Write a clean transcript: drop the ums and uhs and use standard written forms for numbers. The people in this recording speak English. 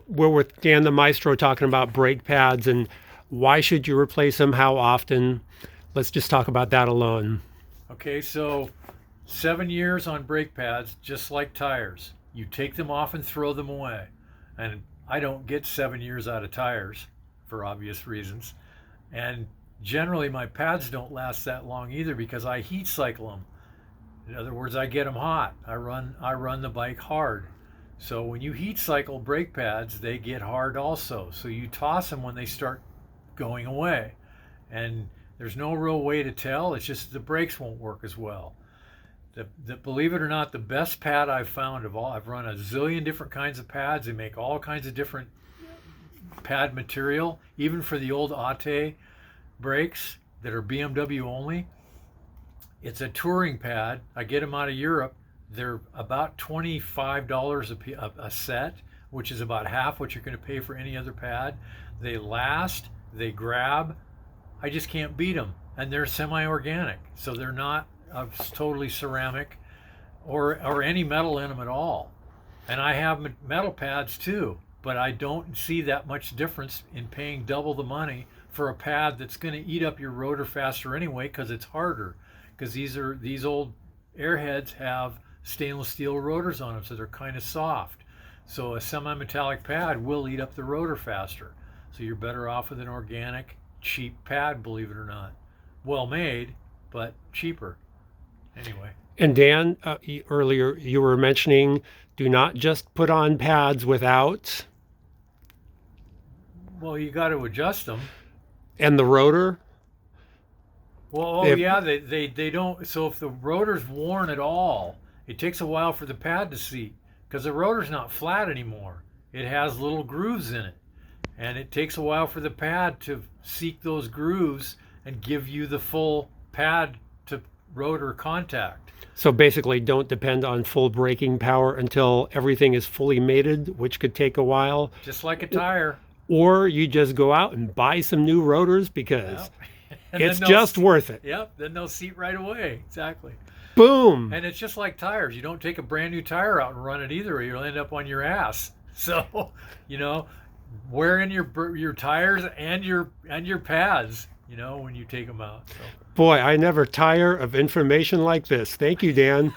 We're with Dan the Maestro talking about brake pads and why should you replace them, how often. Let's just talk about that alone. Okay, so 7 years on brake pads, just like tires. You take them off and throw them away. And I don't get 7 years out of tires for obvious reasons. And generally, my pads don't last that long either because I heat cycle them. In other words, I get them hot. I run the bike hard. So when you heat cycle brake pads, they get hard also. So you toss them when they start going away. And there's no real way to tell. It's just the brakes won't work as well. Believe it or not, the best pad I've found of all, I've run a zillion different kinds of pads. They make all kinds of different pad material, even for the old Ate brakes that are BMW only. It's a touring pad. I get them out of Europe. They're about $25 a set, which is about half what you're going to pay for any other pad. They last, they grab. I just can't beat them. And they're semi-organic, so they're not totally ceramic or any metal in them at all. And I have metal pads too, but I don't see that much difference in paying double the money for a pad that's going to eat up your rotor faster anyway because it's harder. Because these old airheads have stainless steel rotors on them, so they're kind of soft. So a semi-metallic pad will eat up the rotor faster. So you're better off with an organic, cheap pad, believe it or not. Well made, but cheaper. Anyway. And Dan, earlier you were mentioning do not just put on pads without. Well, you got to adjust them. And the rotor? Well, yeah, they don't. So if the rotor's worn at all, it takes a while for the pad to seat because the rotor's not flat anymore. It has little grooves in it. And it takes a while for the pad to seek those grooves and give you the full pad to rotor contact. So basically don't depend on full braking power until everything is fully mated, which could take a while. Just like a tire. Or you just go out and buy some new rotors because it's just worth it. Yep, then they'll seat right away. Exactly. Boom. And it's just like tires. You don't take a brand new tire out and run it either, or you'll end up on your ass. So, wear in your tires and your pads, when you take them out. So. Boy, I never tire of information like this. Thank you, Dan.